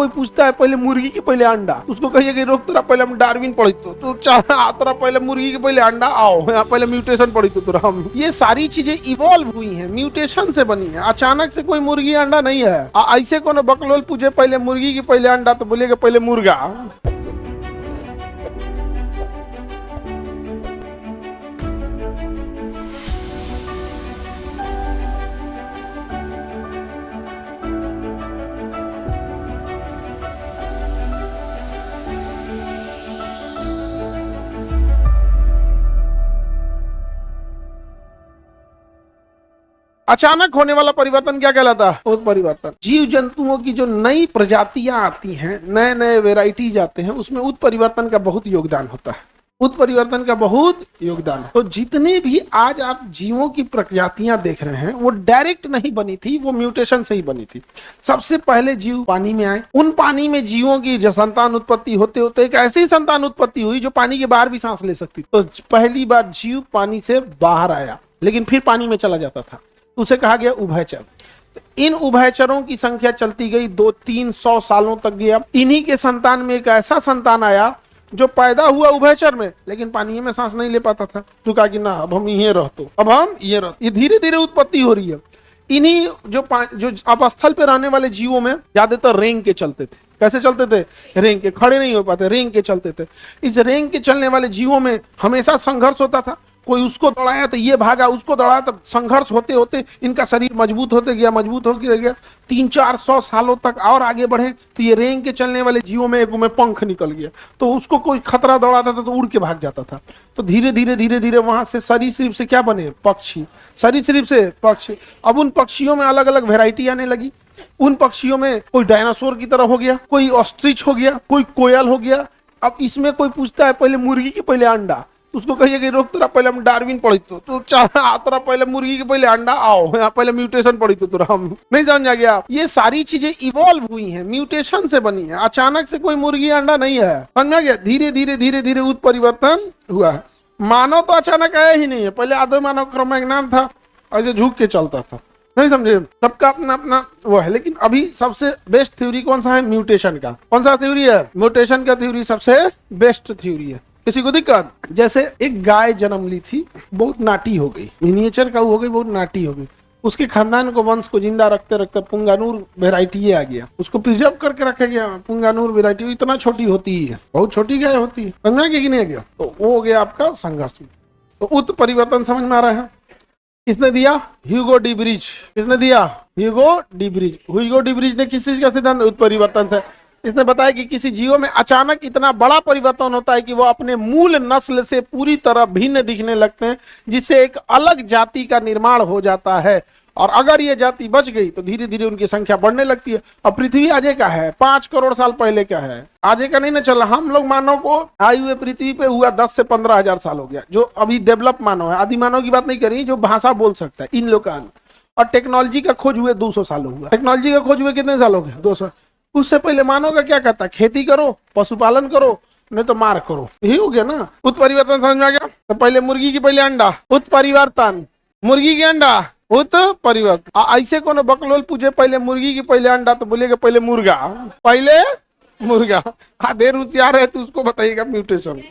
कोई पूछता है पहले मुर्गी की पहले अंडा, उसको कहिए कि रोक तोरा पहले हम डार्विन पढ़ी तो तोरा पहले मुर्गी की पहले अंडा आओ, यहाँ पहले म्यूटेशन पढ़ी तो तोरा हम। ये सारी चीजें इवॉल्व हुई हैं, म्यूटेशन से बनी है। अचानक से कोई मुर्गी अंडा नहीं है। ऐसे कोनो बकलोल पूछे पहले मुर्गी की पहले अंडा तो बोलेगा पहले मुर्गा। अचानक होने वाला परिवर्तन क्या कहलाता है? उस परिवर्तन जीव जंतुओं की जो नई प्रजातियां आती हैं, नए नए वेराइटीज आते हैं, उसमें उत्परिवर्तन का बहुत योगदान होता है। उत्परिवर्तन का बहुत योगदान है। तो जितने भी आज आप जीवों की प्रजातियां देख रहे हैं वो डायरेक्ट नहीं बनी थी, वो म्यूटेशन से ही बनी थी। सबसे पहले जीव पानी में आए, उन पानी में जीवों की जो संतान उत्पत्ति होते होते एक ऐसी संतान उत्पत्ति हुई जो पानी के बाहर भी सांस ले सकती। तो पहली बार जीव पानी से बाहर आया लेकिन फिर पानी में चला जाता था, उसे कहा गया उभयचर। तो इन उभयचरों की संख्या चलती गई 200-300 सालों तक गया। इन्हीं के संतान में एक ऐसा संतान आया जो पैदा हुआ उभयचर में लेकिन पानी में सांस नहीं ले पाता था। तो कहा कि ना अब हम ये रहते, अब हम ये रहते। ये धीरे धीरे उत्पत्ति हो रही है। इन्हीं जो अपस्थल पे रहने वाले जीवों में ज्यादातर रेंग के चलते थे। कैसे चलते थे? रेंग के, खड़े नहीं हो पाते, रेंग के चलते थे। इस रेंग के चलने वाले जीवों में हमेशा संघर्ष होता था। कोई उसको दौड़ाया तो ये भागा, उसको दौड़ाया तो संघर्ष होते होते इनका शरीर मजबूत होते गया, मजबूत होते गया। 300-400 सालों तक और आगे बढ़े तो ये रेंग के चलने वाले जीवों में एक में पंख निकल गया, तो उसको कोई खतरा दौड़ाता था तो उड़ के भाग जाता था। तो धीरे धीरे वहां से सरीसृप से क्या बने? पक्षी। सरीसृप से पक्षी। अब उन पक्षियों में अलग अलग वेराइटी आने लगी। उन पक्षियों में कोई डायनासोर की तरह हो गया, कोई ऑस्ट्रिच हो गया, कोई कोयल हो गया। अब इसमें कोई पूछता है पहले मुर्गी की पहले अंडा, उसको कहिए कि रोक तोरा पहले हम डार्विन पढ़ी तो तोरा पहले मुर्गी के पहले अंडा आओ, यहाँ पहले म्यूटेशन पढ़ी तो तोरा हम। नहीं समझा गया? ये सारी चीजें इवॉल्व हुई हैं, म्यूटेशन से बनी है। अचानक से कोई मुर्गी अंडा नहीं है। समझा गया? धीरे धीरे उत्परिवर्तन हुआ है। मानव तो अचानक आया ही नहीं है। पहले आधो मानव क्रमज्ञान था, ऐसे झुक के चलता था। नहीं समझे? सबका अपना अपना वो है। लेकिन अभी सबसे बेस्ट थ्योरी कौन सा है? म्यूटेशन का। कौन सा थ्योरी है? म्यूटेशन का थ्योरी सबसे बेस्ट थ्योरी है। किसी को दिक्कत? जैसे एक गाय जन्म ली थी, बहुत नाटी हो गई, मिनिएचर का हो गई, बहुत नाटी हो गई। उसके खानदान को, वंश को जिंदा रखते रखते पुंगानूर वेराइटी आ गया, उसको प्रिजर्व करके रखा गया। पुंगानूर वेराइटी इतना छोटी होती है, बहुत छोटी गाय होती है। समझा कि नहीं गया? तो वो हो गया आपका संघर्ष। तो उत्परिवर्तन समझ में आ रहा है? किसने दिया? Hugo de bridge. किसने दिया? Hugo de bridge. Hugo de bridge ने किस चीज का सिद्धांत? उत्परिवर्तन से। इसने बताया कि किसी जीव में अचानक इतना बड़ा परिवर्तन होता है कि वो अपने मूल नस्ल से पूरी तरह भिन्न दिखने लगते हैं, जिससे एक अलग जाति का निर्माण हो जाता है। और अगर ये जाति बच गई तो धीरे धीरे उनकी संख्या बढ़ने लगती है। अब पृथ्वी आजे का है, 5 करोड़ साल पहले का है, आजे का नहीं ना चला। हम लोग मानव को आए हुए पृथ्वी पे हुआ 10 से 15 हजार साल हो गया। जो अभी डेवलप मानव है, आदि मानव की बात नहीं करी, जो भाषा बोल सकता है, इन लोग का। और टेक्नोलॉजी का खोज हुए 200 साल हुआ। टेक्नोलॉजी का खोज हुए कितने साल हो गए? 200। उससे पहले मानव का क्या कहता? खेती करो, पशुपालन करो, नहीं तो मार करो। यही हो गया ना। उत्परिवर्तन समझ में आ गया? तो पहले मुर्गी की पहले अंडा, उत्परिवर्तन। मुर्गी की अंडा, उत्परिवर्तन। ऐसे कोनो बकलोल पूछे पहले मुर्गी की पहले अंडा तो बोलेगा पहले मुर्गा, पहले मुर्गा। देर होशियार है तो उसको बताइएगा म्यूटेशन।